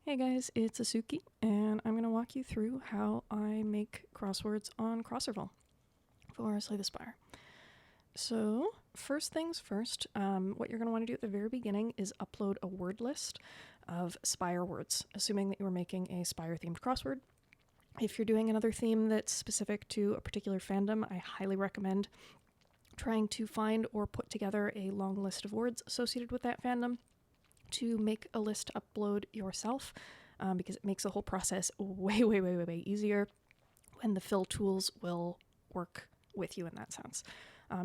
Hey guys, it's Asuki, and I'm going to walk you through how I make crosswords on Crosserville for Slay the Spire. So, first things first, what you're going to want to do at the very beginning is upload a word list of Spire words, assuming that you are making a Spire-themed crossword. If you're doing another theme that's specific to a particular fandom, I highly recommend trying to find or put together a long list of words associated with that fandom to make a list upload yourself, because it makes the whole process way easier when the fill tools will work with you in that sense.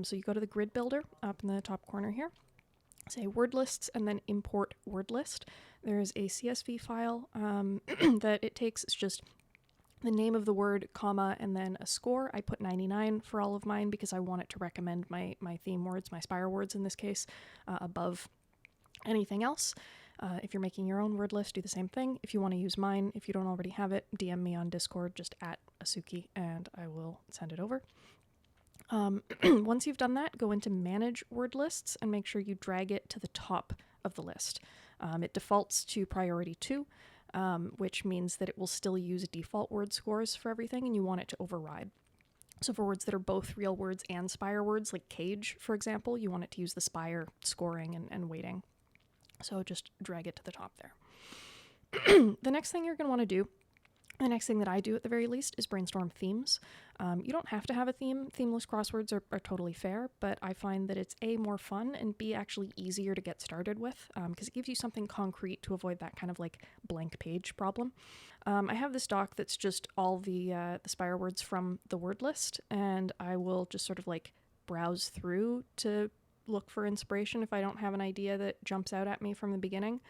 So you go to the grid builder up in the top corner here, say word lists, and then import word list. There's a CSV file that it takes. It's just the name of the word, comma, and then a score. I put 99 for all of mine because I want it to recommend my theme words, my Spire words in this case, above anything else. If you're making your own word list, do the same thing. If you want to use mine, if you don't already have it, DM me on Discord, just at Asuki, and I will send it over. Once you've done that, go into Manage Word Lists and make sure you drag it to the top of the list. It defaults to priority 2, which means that it will still use default word scores for everything, and you want it to override. So for words that are both real words and Spire words, like cage, for example, you want it to use the Spire scoring and weighting. So just drag it to the top there. The next thing you're going to want to do, the next thing that I do at the very least, is brainstorm themes. You don't have to have a theme. Themeless crosswords are totally fair, but I find that it's A, more fun, and B, actually easier to get started with, because it gives you something concrete to avoid that kind of like blank page problem. I have this doc that's just all the Spire words from the word list, and I will just sort of like browse through to look for inspiration if I don't have an idea that jumps out at me from the beginning.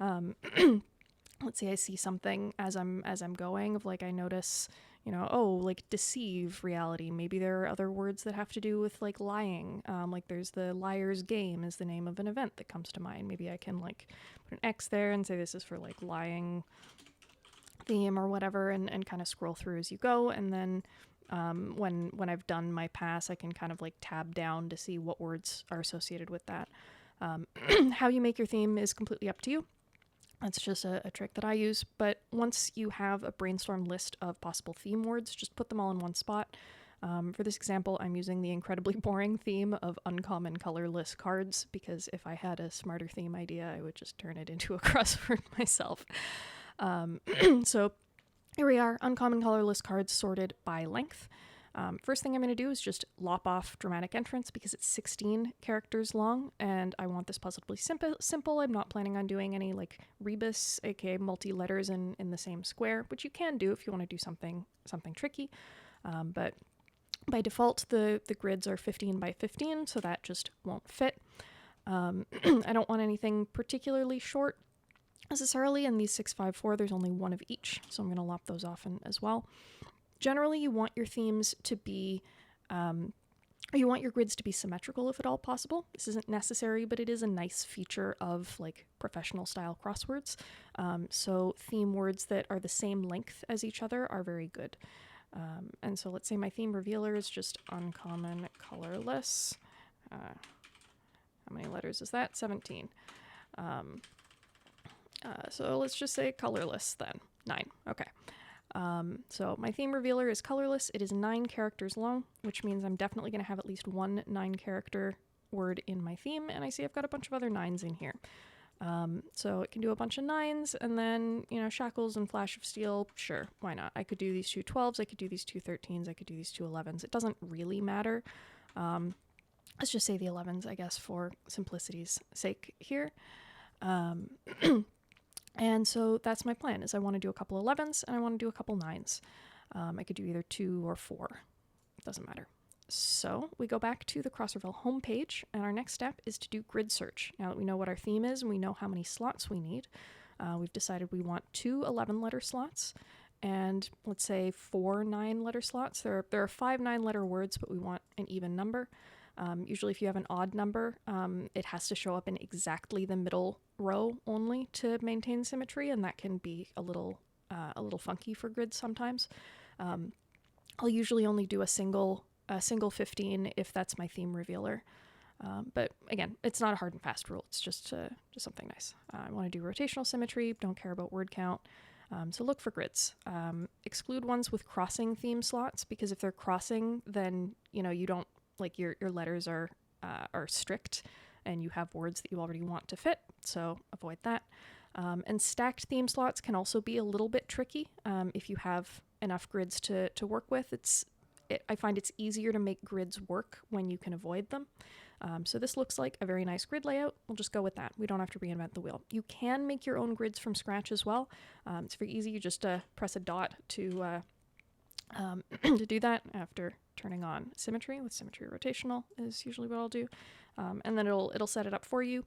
Let's say I see something as I'm going, of like I notice, like deceive reality. Maybe there are other words that have to do with like lying. Like there's the Liar's Game is the name of an event that comes to mind. Maybe I can like put an X there and say this is for like lying theme or whatever, and kind of scroll through as you go, and then when I've done my pass, I can kind of like tab down to see what words are associated with that. How you make your theme is completely up to you. That's just a trick that I use. But once you have a brainstorm list of possible theme words, just put them all in one spot. For this example, I'm using the incredibly boring theme of uncommon colorless cards, because if I had a smarter theme idea, I would just turn it into a crossword myself. So here we are, uncommon colorless cards sorted by length. First thing I'm going to do is just lop off dramatic entrance because it's 16 characters long, and I want this puzzle to be simple. I'm not planning on doing any like rebus, aka multi-letters in the same square, which you can do if you want to do something tricky. But by default, the grids are 15 by 15, so that just won't fit. I don't want anything particularly short necessarily. In these 654, there's only one of each, so I'm going to lop those off as well. Generally, you want your themes to be, you want your grids to be symmetrical if at all possible. This isn't necessary, but it is a nice feature of like professional style crosswords. So theme words that are the same length as each other are very good. And so let's say my theme revealer is just uncommon colorless. How many letters is that? 17. So let's just say colorless then. 9. Okay. So my theme revealer is colorless. It is 9 characters long, which means I'm definitely going to have at least one 9-character word in my theme, and I see I've got a bunch of other 9s in here. So it can do a bunch of 9s, and then, shackles and flash of steel, sure, why not? I could do these 2 12s, I could do these 2 13s, I could do these 2 11s. It doesn't really matter. Let's just say the 11s, I guess, for simplicity's sake here. And so that's my plan, is I want to do a couple 11s and I want to do a couple 9s. I could do either 2 or 4. It doesn't matter. So we go back to the Crosserville homepage, and our next step is to do grid search. Now that we know what our theme is and we know how many slots we need, we've decided we want 2 11-letter slots and let's say 4 9-letter slots. There are 5 9-letter words, but we want an even number. Usually if you have an odd number, it has to show up in exactly the middle row only to maintain symmetry, and that can be a little funky for grids sometimes. I'll usually only do a single 15 if that's my theme revealer. But again, it's not a hard and fast rule. It's just something nice. I want to do rotational symmetry. Don't care about word count. So look for grids. Exclude ones with crossing theme slots, because if they're crossing, then you don't like your letters are strict, and you have words that you already want to fit. So avoid that. And stacked theme slots can also be a little bit tricky if you have enough grids to work with. I find it's easier to make grids work when you can avoid them. So this looks like a very nice grid layout. We'll just go with that. We don't have to reinvent the wheel. You can make your own grids from scratch as well. It's very easy. You just press a dot to to do that after turning on symmetry. With symmetry rotational is usually what I'll do. And then it'll set it up for you.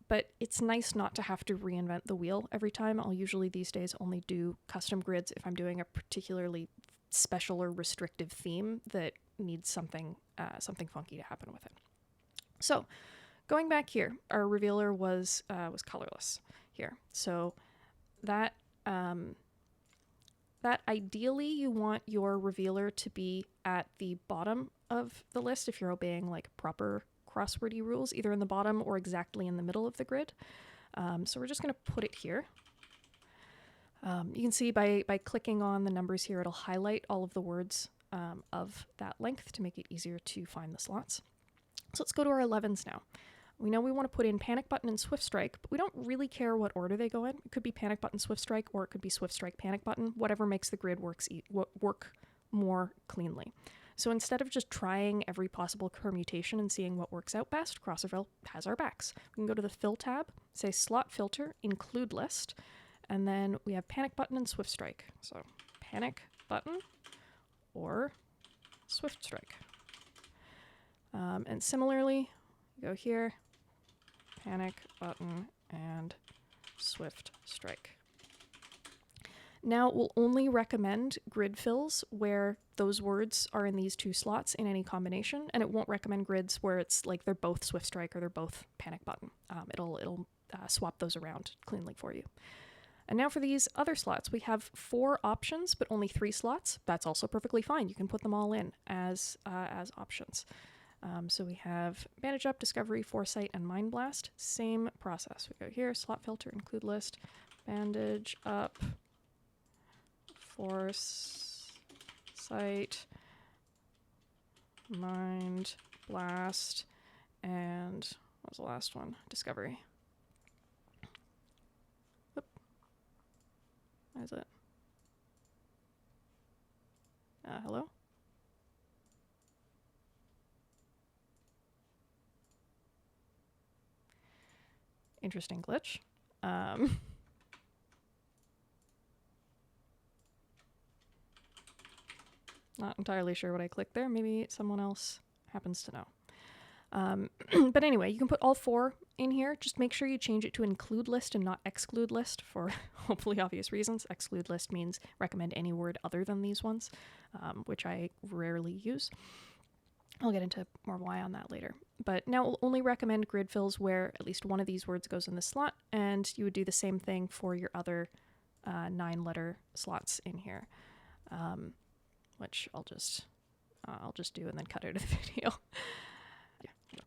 But it's nice not to have to reinvent the wheel every time. I'll usually these days only do custom grids if I'm doing a particularly special or restrictive theme that needs something funky to happen with it. So going back here, our revealer was colorless here. So that ideally you want your revealer to be at the bottom of the list if you're obeying like proper crosswordy rules, either in the bottom or exactly in the middle of the grid. So we're just going to put it here. You can see by clicking on the numbers here, it'll highlight all of the words of that length to make it easier to find the slots. So let's go to our 11s now. We know we want to put in panic button and swift strike, but we don't really care what order they go in. It could be panic button, swift strike, or it could be swift strike, panic button, whatever makes the grid work more cleanly. So instead of just trying every possible permutation and seeing what works out best, Crosserville has our backs. We can go to the Fill tab, say Slot Filter, Include List, and then we have Panic Button and Swift Strike. So Panic Button or Swift Strike. And similarly, go here, Panic Button and Swift Strike. Now, we'll only recommend grid fills where those words are in these two slots in any combination, and it won't recommend grids where it's like they're both swift strike or they're both panic button. It'll swap those around cleanly for you. And now for these other slots, we have 4 options, but only 3 slots. That's also perfectly fine. You can put them all in as options. So we have Bandage Up, Discovery, Foresight, and Mind Blast. Same process. We go here, Slot Filter, Include List, Bandage Up, Foresight, Mind Blast, and what was the last one? Discovery. Oop. Why is it? Hello? Interesting glitch. Not entirely sure what I clicked there. Maybe someone else happens to know. But anyway, you can put all 4 in here. Just make sure you change it to Include List and not Exclude List for hopefully obvious reasons. Exclude List means recommend any word other than these ones, which I rarely use. I'll get into more why on that later. But now we'll only recommend grid fills where at least one of these words goes in the slot, and you would do the same thing for your other 9-letter slots in here, which I'll just do and then cut out of the video. Yeah.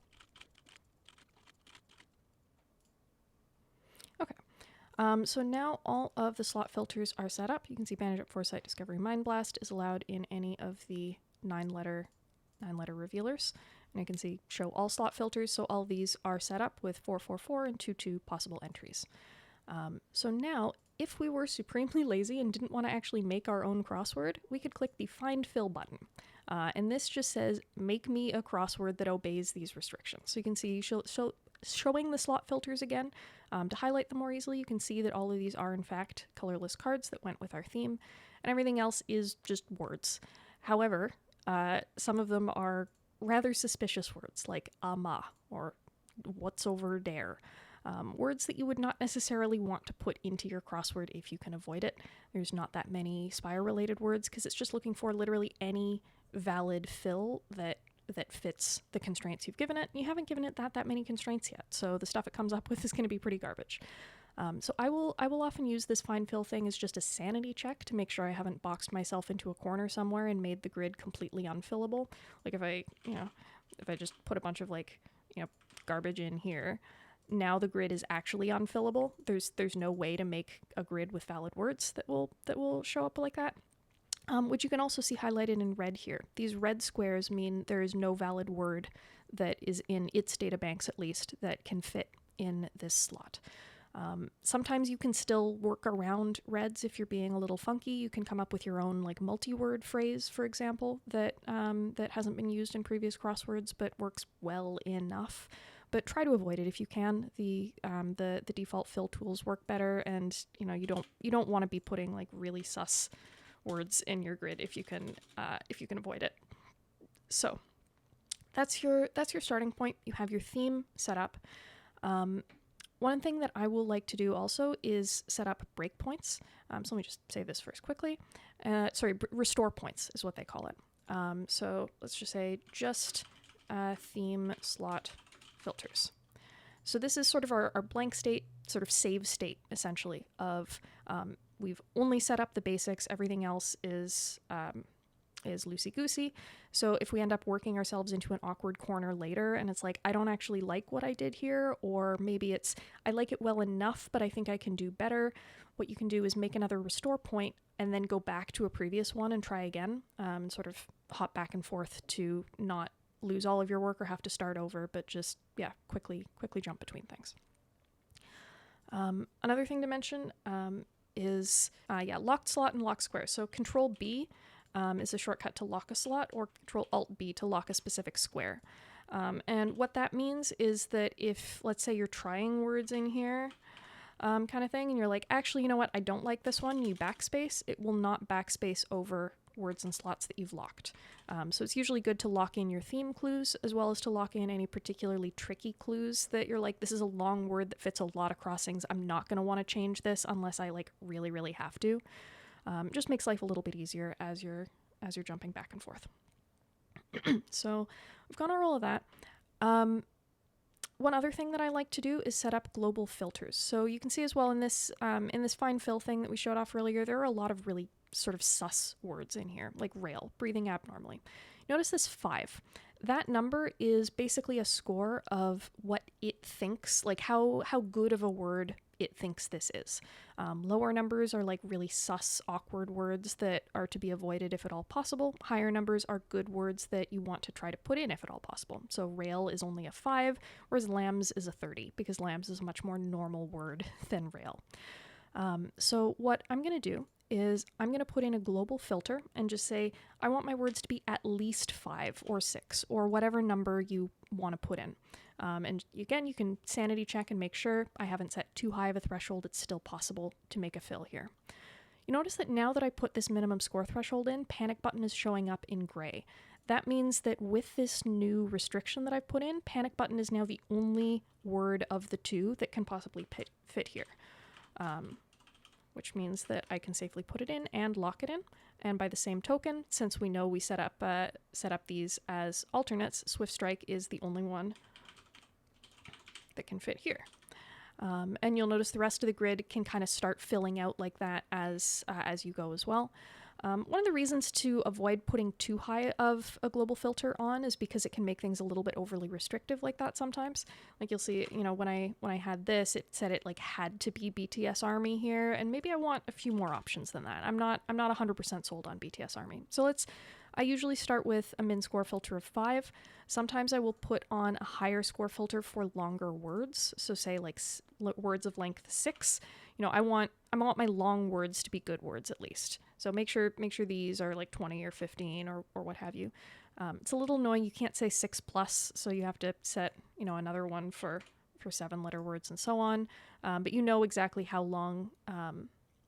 Okay. So now all of the slot filters are set up. You can see Bandage Up, Foresight, Discovery, Mind Blast is allowed in any of the 9-letter revealers. And you can see show all slot filters. So all these are set up with 444 and 22 possible entries. So now, if we were supremely lazy and didn't want to actually make our own crossword, we could click the Find Fill button. And this just says, make me a crossword that obeys these restrictions. So you can see showing the slot filters again. To highlight them more easily, you can see that all of these are in fact colorless cards that went with our theme, and everything else is just words. However, some of them are rather suspicious words like ama or what's over there. Words that you would not necessarily want to put into your crossword if you can avoid it. There's not that many Spire-related words because it's just looking for literally any valid fill that fits the constraints you've given it. You haven't given it that many constraints yet, so the stuff it comes up with is going to be pretty garbage. So I will often use this find fill thing as just a sanity check to make sure I haven't boxed myself into a corner somewhere and made the grid completely unfillable. Like if I just put a bunch of garbage in here, now the grid is actually unfillable. There's no way to make a grid with valid words that will show up like that. Which you can also see highlighted in red here. These red squares mean there is no valid word that is in its data banks, at least, that can fit in this slot. Sometimes you can still work around reds if you're being a little funky. You can come up with your own like multi-word phrase, for example, that hasn't been used in previous crosswords but works well enough. But try to avoid it if you can. The default fill tools work better, and you don't want to be putting like really sus words in your grid if you can avoid it. So that's your starting point. You have your theme set up. One thing that I will like to do also is set up breakpoints. So let me just say this first quickly. Restore points is what they call it. So let's just say theme slot filters. So this is sort of our blank state, sort of save state, essentially, of we've only set up the basics. Everything else is loosey-goosey. So if we end up working ourselves into an awkward corner later and it's like, I don't actually like what I did here, or maybe it's, I like it well enough, but I think I can do better, what you can do is make another restore point and then go back to a previous one and try again, and sort of hop back and forth to not lose all of your work or have to start over, but just, quickly jump between things. Another thing to mention is locked slot and locked square. So Control B is a shortcut to lock a slot, or Control Alt B to lock a specific square. And what that means is that if, let's say, you're trying words in here, kind of thing, and you're like, actually, you know what, I don't like this one, you backspace, it will not backspace over words and slots that you've locked. So it's usually good to lock in your theme clues, as well as to lock in any particularly tricky clues that you're like, this is a long word that fits a lot of crossings, I'm not going to want to change this unless I like really, really have to. Just makes life a little bit easier as you're jumping back and forth. So we've gone over all of that. One other thing that I like to do is set up global filters. So you can see as well in this find fill thing that we showed off earlier, there are a lot of really sort of sus words in here, like rail, breathing abnormally. Notice this 5. That number is basically a score of what it thinks, like how good of a word it thinks this is. Lower numbers are like really sus, awkward words that are to be avoided if at all possible. Higher numbers are good words that you want to try to put in if at all possible. So rail is only a 5, whereas lambs is a 30, because lambs is a much more normal word than rail. So what I'm going to do is I'm going to put in a global filter and just say, I want my words to be at least 5 or 6 or whatever number you want to put in. And again, you can sanity check and make sure I haven't set too high of a threshold. It's still possible to make a fill here. You notice that now that I put this minimum score threshold in, panic button is showing up in gray. That means that with this new restriction that I've put in, panic button is now the only word of the 2 that can possibly fit here. Which means that I can safely put it in and lock it in. And by the same token, since we know we set up these as alternates, Swift Strike is the only one that can fit here. And you'll notice the rest of the grid can kind of start filling out like that as you go as well. One of the reasons to avoid putting too high of a global filter on is because it can make things a little bit overly restrictive like that sometimes. Like you'll see, when I had this, it said it like had to be BTS Army here, and maybe I want a few more options than that. I'm not 100% sold on BTS Army. So I usually start with a min score filter of 5. Sometimes I will put on a higher score filter for longer words. So say like words of length 6. I want my long words to be good words at least. So make sure these are like 20 or 15 or what have you. It's a little annoying. You can't say 6+, so you have to set another one for 7-letter words and so on. But you know exactly how long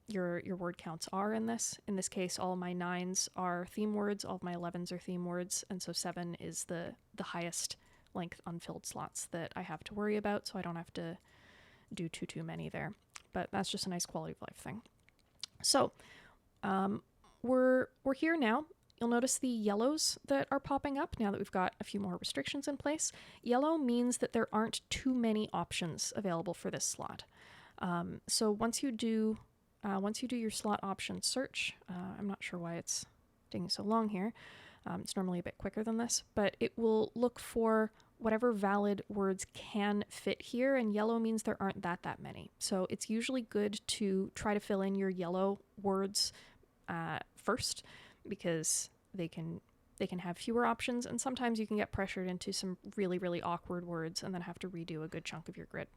your word counts are in this. In this case, all of my 9s are theme words, all of my 11s are theme words, and so 7 is the highest length unfilled slots that I have to worry about, so I don't have to do too many there. But that's just a nice quality of life thing. So we're here now. You'll notice the yellows that are popping up now that we've got a few more restrictions in place. Yellow means that there aren't too many options available for this slot. So once you do your slot option search, I'm not sure why it's taking so long here. It's normally a bit quicker than this, but it will look for whatever valid words can fit here, and yellow means there aren't that many. So it's usually good to try to fill in your yellow words first, because they can have fewer options, and sometimes you can get pressured into some really awkward words and then have to redo a good chunk of your grid.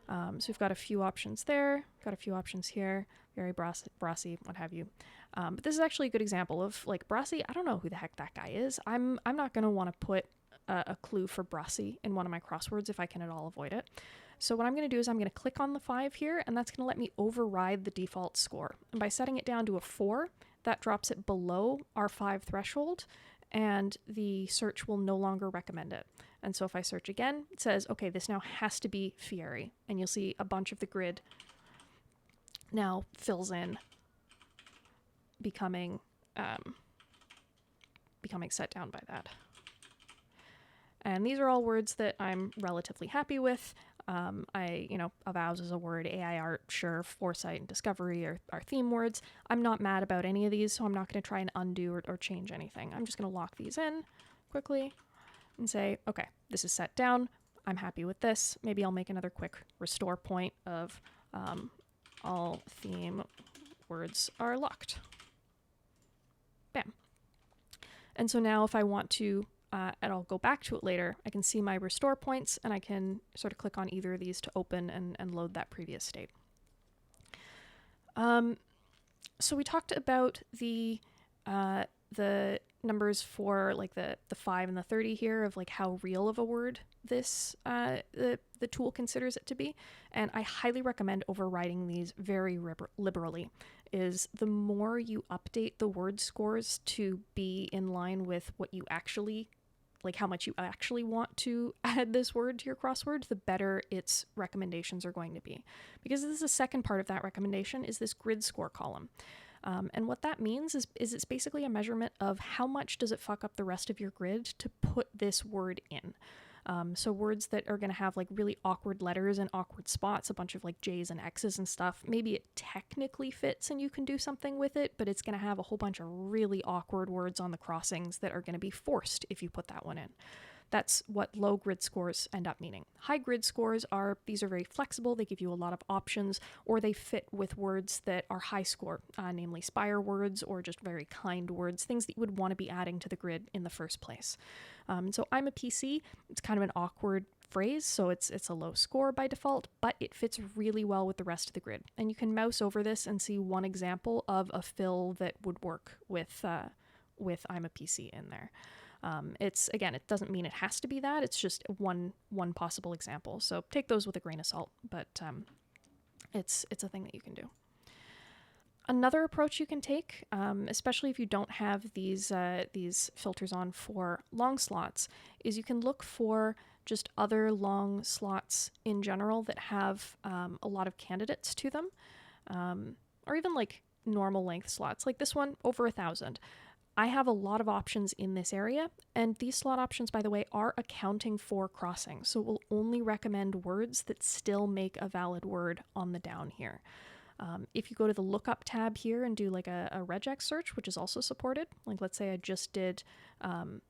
So we've got a few options there, got a few options here, very brassy, what have you. But this is actually a good example of like brassy. I don't know who the heck that guy is. I'm not going to want to put a clue for brassy in one of my crosswords if I can at all avoid it. So what I'm going to do is I'm going to click on the 5 here, and that's going to let me override the default score. And by setting it down to a 4, that drops it below our 5 threshold, and the search will no longer recommend it. And so if I search again, it says, okay, this now has to be Fieri. And you'll see a bunch of the grid now fills in, becoming set down by that. And these are all words that I'm relatively happy with. Avows is a word, AI art, sure, foresight and discovery are theme words. I'm not mad about any of these, so I'm not going to try and undo or change anything. I'm just going to lock these in quickly and say, okay, this is set down. I'm happy with this. Maybe I'll make another quick restore point of all theme words are locked. Bam. And so now if I want to, and I'll go back to it later, I can see my restore points, and I can sort of click on either of these to open and load that previous state. So we talked about the numbers for like the 5 and the 30 here, of like how real of a word this the tool considers it to be, and I highly recommend overriding these very liberally. Is the more you update the word scores to be in line with what you actually, like how much you actually want to add this word to your crossword, the better its recommendations are going to be. Because this is the second part of that recommendation, is this grid score column. And what that means is it's basically a measurement of how much does it fuck up the rest of your grid to put this word in. So words that are going to have like really awkward letters and awkward spots, a bunch of like J's and X's and stuff, maybe it technically fits and you can do something with it, but it's going to have a whole bunch of really awkward words on the crossings that are going to be forced if you put that one in. That's what low grid scores end up meaning. High grid scores these are very flexible, they give you a lot of options, or they fit with words that are high score, namely spire words or just very kind words, things that you would want to be adding to the grid in the first place. So I'm a PC, it's kind of an awkward phrase, so it's a low score by default, but it fits really well with the rest of the grid. And you can mouse over this and see one example of a fill that would work with I'm a PC in there. It doesn't mean it has to be that, it's just one possible example. So take those with a grain of salt, but it's a thing that you can do. Another approach you can take, especially if you don't have these filters on for long slots, is you can look for just other long slots in general that have a lot of candidates to them, or even like normal length slots, like this one, over 1,000. I have a lot of options in this area, and these slot options, by the way, are accounting for crossing, so it will only recommend words that still make a valid word on the down here. If you go to the lookup tab here and do like a regex search, which is also supported, like let's say I just did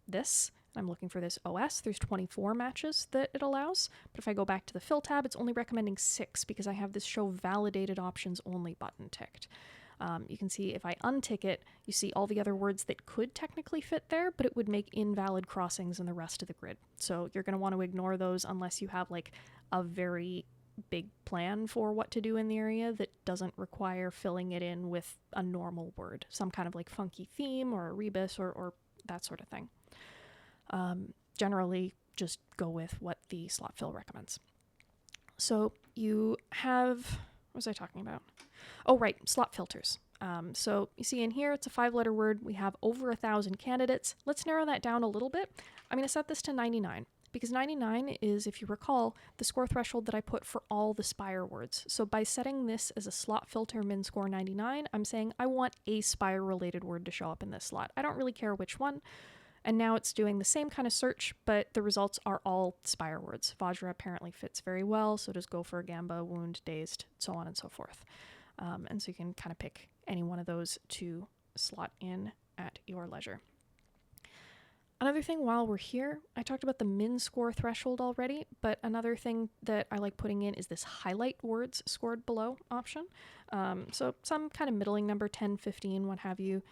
this, I'm looking for this OS, there's 24 matches that it allows, but if I go back to the fill tab, it's only recommending 6 because I have this show validated options only button ticked. You can see if I untick it, you see all the other words that could technically fit there, but it would make invalid crossings in the rest of the grid. So you're going to want to ignore those unless you have like a very big plan for what to do in the area that doesn't require filling it in with a normal word, some kind of like funky theme or a rebus or that sort of thing. Generally, just go with what the slot fill recommends. So you have, what was I talking about? Oh, right, slot filters. So you see in here, it's a 5-letter word. We have over 1,000 candidates. Let's narrow that down a little bit. I'm going to set this to 99 because 99 is, if you recall, the score threshold that I put for all the spire words. So by setting this as a slot filter min score 99, I'm saying I want a spire related word to show up in this slot. I don't really care which one. And now it's doing the same kind of search, but the results are all spire words. Vajra apparently fits very well, so does Gopher, Gamba, Wound, Dazed, so on and so forth. And so you can kind of pick any one of those to slot in at your leisure. Another thing while we're here, I talked about the min score threshold already, but another thing that I like putting in is this highlight words scored below option. So some kind of middling number, 10, 15, what have you.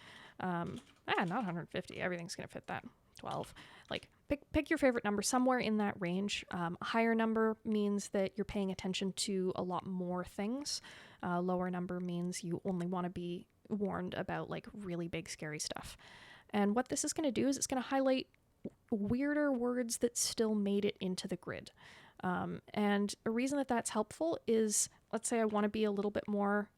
Not 150, everything's going to fit that. 12. Like, pick your favorite number somewhere in that range. A higher number means that you're paying attention to a lot more things. Lower number means you only want to be warned about like really big scary stuff. And what this is going to do is it's going to highlight weirder words that still made it into the grid. And a reason that that's helpful is, let's say I want to be a little more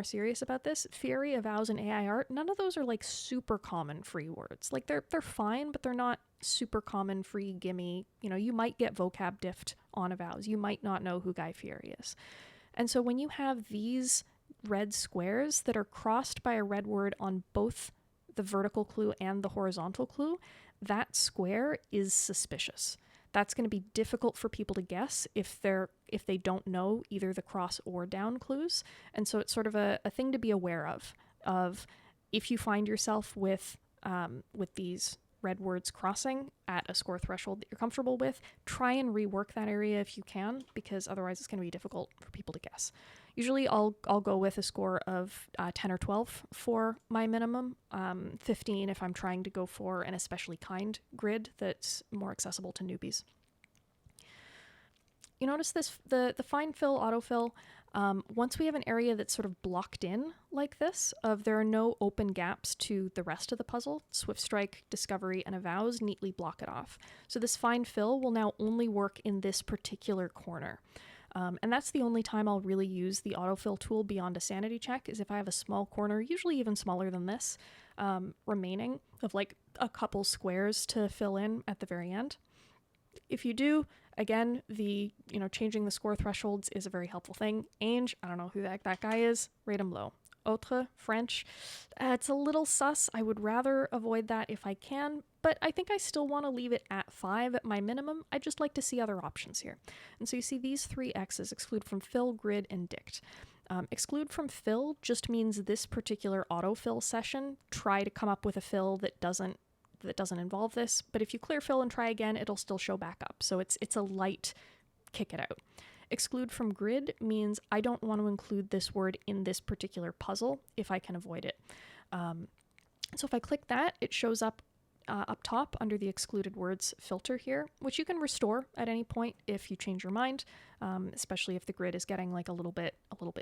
serious about this. Fury, avows, and AI art, none of those are like super common free words. Like they're fine, but they're not super common free gimme. You know, you might get vocab diffed on avows. You might not know who Guy Fieri is. And so when you have these red squares that are crossed by a red word on both the vertical clue and the horizontal clue, that square is suspicious. That's going to be difficult for people to guess if they don't know either the cross or down clues. And so it's sort of a thing to be aware of if you find yourself with these red words crossing at a score threshold that you're comfortable with, try and rework that area if you can, because otherwise it's going to be difficult for people to guess. Usually I'll go with a score of 10 or 12 for my minimum, 15 if I'm trying to go for an especially kind grid that's more accessible to newbies. You notice this, the fine fill, autofill, once we have an area that's sort of blocked in like this, there are no open gaps to the rest of the puzzle, Swift Strike, Discovery, and Avows neatly block it off. So this fine fill will now only work in this particular corner. And that's the only time I'll really use the autofill tool beyond a sanity check, is if I have a small corner, usually even smaller than this, remaining of like a couple squares to fill in at the very end. If you do, again, changing the score thresholds is a very helpful thing. Ange, I don't know who that guy is, rate him low. Autre, French, it's a little sus. I would rather avoid that if I can, but I think I still want to leave it at 5 at my minimum. I'd just like to see other options here. And so you see these 3 X's, exclude from fill, grid, and dict. Exclude from fill just means this particular autofill session, try to come up with a fill that doesn't involve this, but if you clear fill and try again, it'll still show back up. So it's a light kick it out. Exclude from grid means I don't want to include this word in this particular puzzle if I can avoid it. So if I click that, it shows up top under the excluded words filter here, which you can restore at any point if you change your mind, especially if the grid is getting like a little bit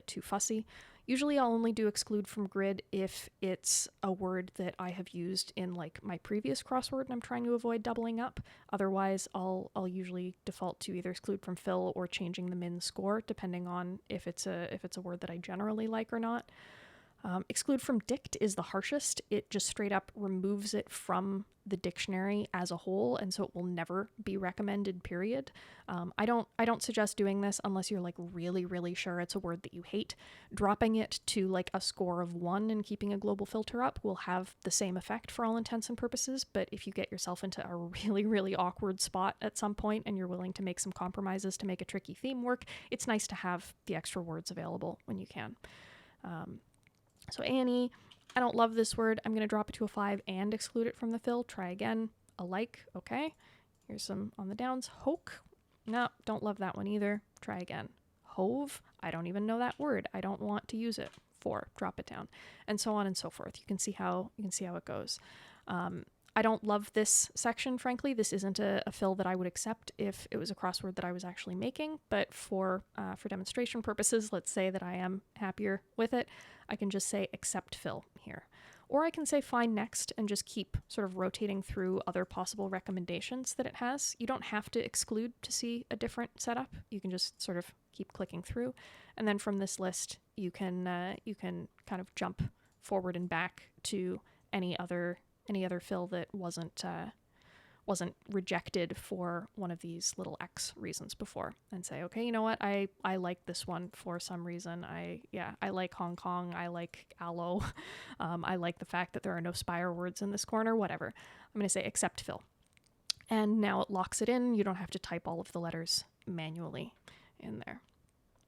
too fussy. Usually I'll only do exclude from grid if it's a word that I have used in like my previous crossword and I'm trying to avoid doubling up. Otherwise, I'll usually default to either exclude from fill or changing the min score, depending on if it's a word that I generally like or not. Exclude from dict is the harshest. It just straight up removes it from the dictionary as a whole, and so it will never be recommended, period. I don't suggest doing this unless you're like really, really sure it's a word that you hate. Dropping it to like a score of 1 and keeping a global filter up will have the same effect for all intents and purposes, but if you get yourself into a really, really awkward spot at some point and you're willing to make some compromises to make a tricky theme work, it's nice to have the extra words available when you can. So A&E, I don't love this word. I'm going to drop it to a 5 and exclude it from the fill. Try again. Alike, okay. Here's some on the downs. Hoke, no, don't love that one either. Try again. Hove, I don't even know that word. I don't want to use it. 4, drop it down. And so on and so forth. You can see how it goes. I don't love this section, frankly. This isn't a fill that I would accept if it was a crossword that I was actually making, but for demonstration purposes, let's say that I am happier with it, I can just say accept fill here. Or I can say find next and just keep sort of rotating through other possible recommendations that it has. You don't have to exclude to see a different setup. You can just sort of keep clicking through. And then from this list, you can kind of jump forward and back to any other fill that wasn't rejected for one of these little X reasons before, and say, okay, you know what, I like this one for some reason. I like Hong Kong, I like aloe, I like the fact that there are no spire words in this corner, whatever. I'm going to say accept fill. And now it locks it in. You don't have to type all of the letters manually in there.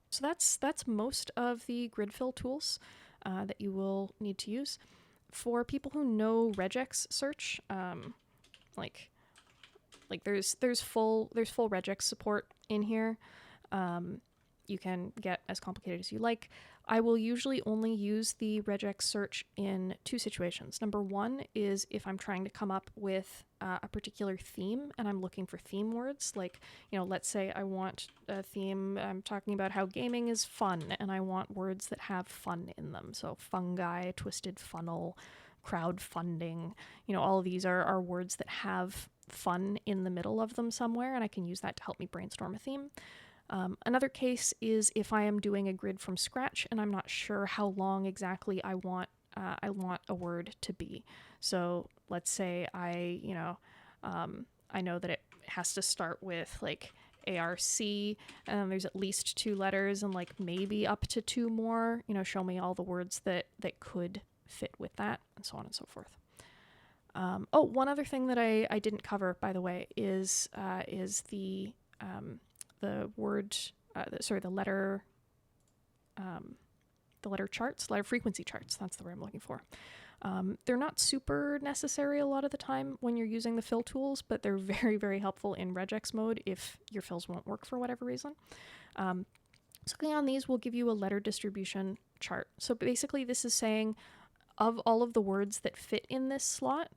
So that's most of the grid fill tools that you will need to use. For people who know regex search, Like there's full regex support in here. You can get as complicated as you like. I will usually only use the regex search in two situations. Number one is if I'm trying to come up with a particular theme and I'm looking for theme words. Like, let's say I want a theme, I'm talking about how gaming is fun, and I want words that have fun in them. So fungi, twisted funnel, crowdfunding, all of these are words that have fun in the middle of them somewhere, and I can use that to help me brainstorm a theme. Another case is if I am doing a grid from scratch and I'm not sure how long exactly I want a word to be. So let's say I know that it has to start with like ARC, and there's at least 2 letters and like maybe up to 2 more. Show me all the words that could fit with that, and so on and so forth. One other thing that I didn't cover, by the way, is the word, the letter charts, letter frequency charts. That's the word I'm looking for. They're not super necessary a lot of the time when you're using the fill tools, but they're very, very helpful in regex mode if your fills won't work for whatever reason. So clicking on these will give you a letter distribution chart. So basically this is saying, of all of the words that fit in this slot,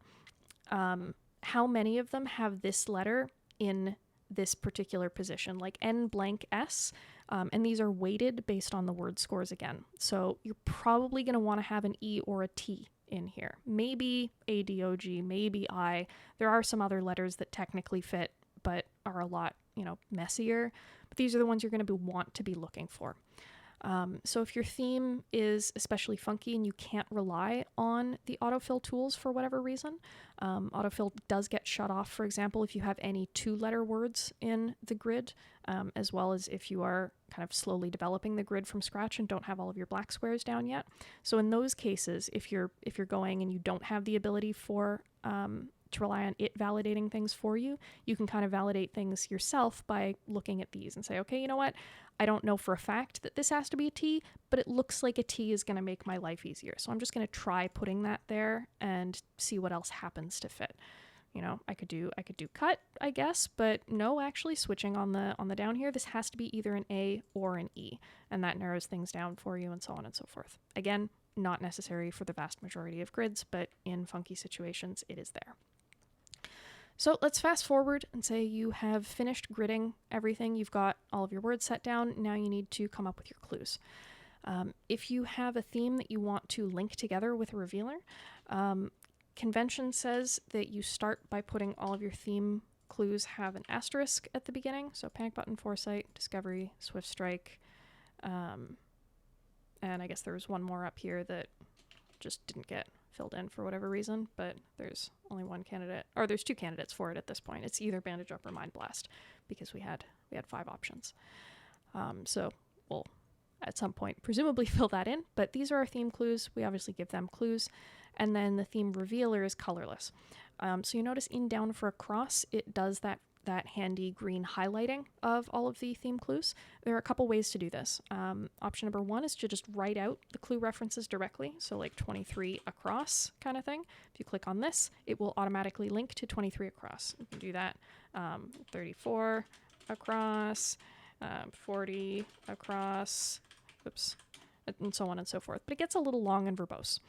how many of them have this letter in this particular position, like N blank S, and these are weighted based on the word scores again. So you're probably going to want to have an E or a T in here. Maybe A, D, O, G, maybe I. There are some other letters that technically fit, but are a lot, messier. But these are the ones you're going to want to be looking for. So if your theme is especially funky and you can't rely on the autofill tools for whatever reason, autofill does get shut off, for example, if you have any 2-letter words in the grid, as well as if you are kind of slowly developing the grid from scratch and don't have all of your black squares down yet. So in those cases, if you're going and you don't have the ability for to rely on it validating things for you, you can kind of validate things yourself by looking at these and say, okay, you know what? I don't know for a fact that this has to be a T, but it looks like a T is going to make my life easier. So I'm just going to try putting that there and see what else happens to fit. I could do cut, I guess, but no, actually switching on the down here, this has to be either an A or an E, and that narrows things down for you, and so on and so forth. Again, not necessary for the vast majority of grids, but in funky situations, it is there. So let's fast forward and say you have finished gridding everything. You've got all of your words set down. Now you need to come up with your clues. If you have a theme that you want to link together with a revealer, convention says that you start by putting all of your theme clues have an asterisk at the beginning. So panic button, foresight, discovery, swift strike. And I guess there was one more up here that just didn't get filled in for whatever reason, but there's only one candidate, or there's 2 candidates for it at this point. It's either bandage up or mind blast, because we had 5 options. So we'll at some point presumably fill that in, but these are our theme clues. We obviously give them clues, and then the theme revealer is colorless. So you notice in down for a cross, it does that handy green highlighting of all of the theme clues. There are a couple ways to do this. Option number 1 is to just write out the clue references directly, so like 23 across kind of thing. If you click on this, it will automatically link to 23 across. You can do that. 34 across, 40 across, oops, and so on and so forth. But it gets a little long and verbose.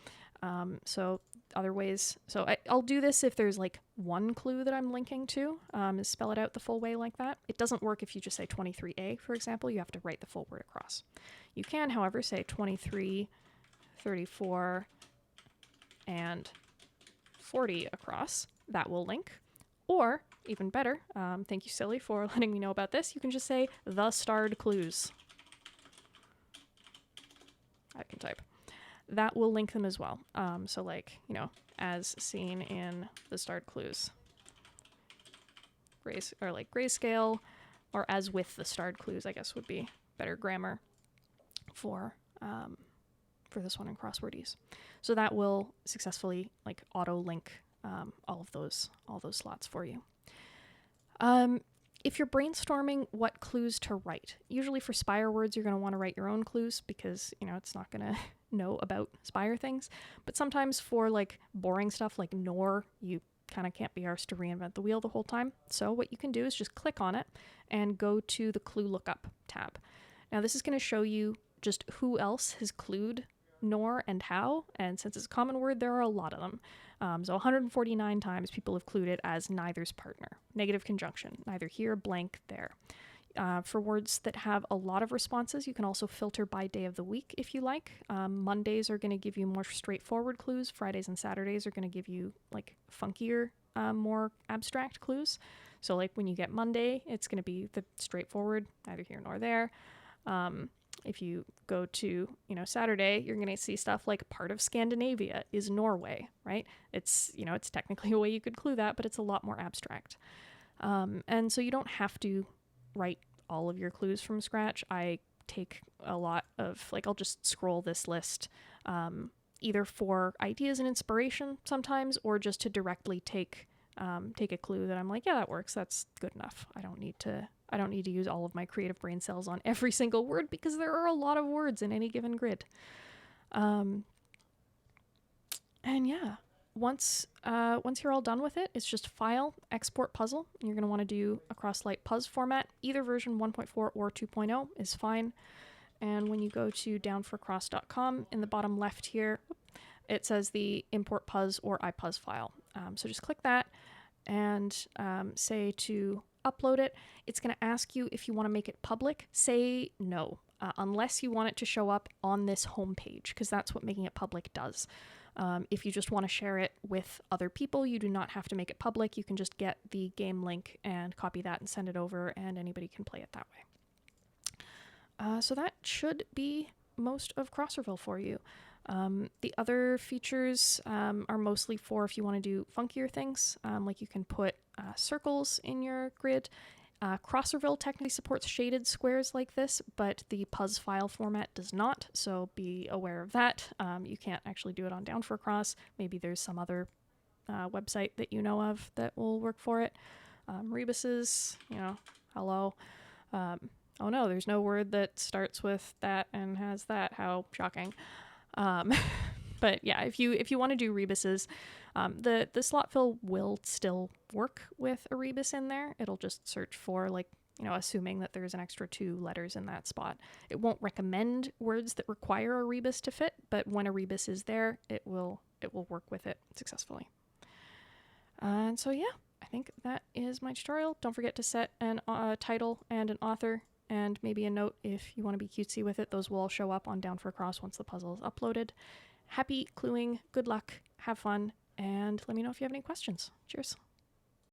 So other ways, so I'll do this if there's like one clue that I'm linking to, is spell it out the full way like that. It doesn't work if you just say 23A, for example. You have to write the full word across. You can, however, say 23, 34, and 40 across. That will link. Or, even better, thank you, Silly, for letting me know about this, you can just say the starred clues. I can type. That will link them as well. So like, as seen in the starred clues. Grayscale, or as with the starred clues, I guess would be better grammar for this one in Crosswordies. So that will successfully like auto link all those slots for you. If you're brainstorming what clues to write, usually for Spire words, you're going to want to write your own clues because, it's not going to know about Spire things. But sometimes for like boring stuff like nor, you kind of can't be arsed to reinvent the wheel the whole time. So what you can do is just click on it and go to the clue lookup tab. Now this is going to show you just who else has clued nor and how, and since it's a common word, there are a lot of them. So 149 times people have clued it as neither's partner. Negative conjunction, neither here, blank, there. For words that have a lot of responses, you can also filter by day of the week if you like. Mondays are going to give you more straightforward clues. Fridays and Saturdays are going to give you like funkier, more abstract clues. So like when you get Monday, it's going to be the straightforward, neither here nor there. If you go to, Saturday, you're going to see stuff like part of Scandinavia is Norway, right? It's technically a way you could clue that, but it's a lot more abstract. And so you don't have to write all of your clues from scratch. I take a lot of, I'll just scroll this list, either for ideas and inspiration sometimes, or just to directly take a clue that I'm like, yeah, that works. That's good enough. I don't need to use all of my creative brain cells on every single word because there are a lot of words in any given grid. And yeah, once you're all done with it, it's just File, Export Puzzle. And you're going to want to do a Crosslight Puz format. Either version 1.4 or 2.0 is fine. And when you go to downforcross.com, in the bottom left here, it says the import puz or ipuz file. So just click that and say to upload it. It's going to ask you if you want to make it public. Say no, unless you want it to show up on this homepage, because that's what making it public does. If you just want to share it with other people, you do not have to make it public. You can just get the game link and copy that and send it over, and anybody can play it that way. So that should be most of Crosserville for you. The other features are mostly for if you want to do funkier things, like you can put circles in your grid. Crosserville technically supports shaded squares like this, but the puz file format does not, so be aware of that. You can't actually do it on Down for Cross. Maybe there's some other website that you know of that will work for it. Rebuses, hello. Oh no, there's no word that starts with that and has that. How shocking. But yeah, if you want to do rebuses, the slot fill will still work with a rebus in there. It'll just search for assuming that there's an extra 2 letters in that spot. It won't recommend words that require a rebus to fit, but when a rebus is there, it will work with it successfully. And so yeah, I think that is my tutorial. Don't forget to set a title and an author, and maybe a note if you want to be cutesy with it. Those will all show up on Down for Cross once the puzzle is uploaded. Happy cluing, good luck, have fun, and let me know if you have any questions. Cheers.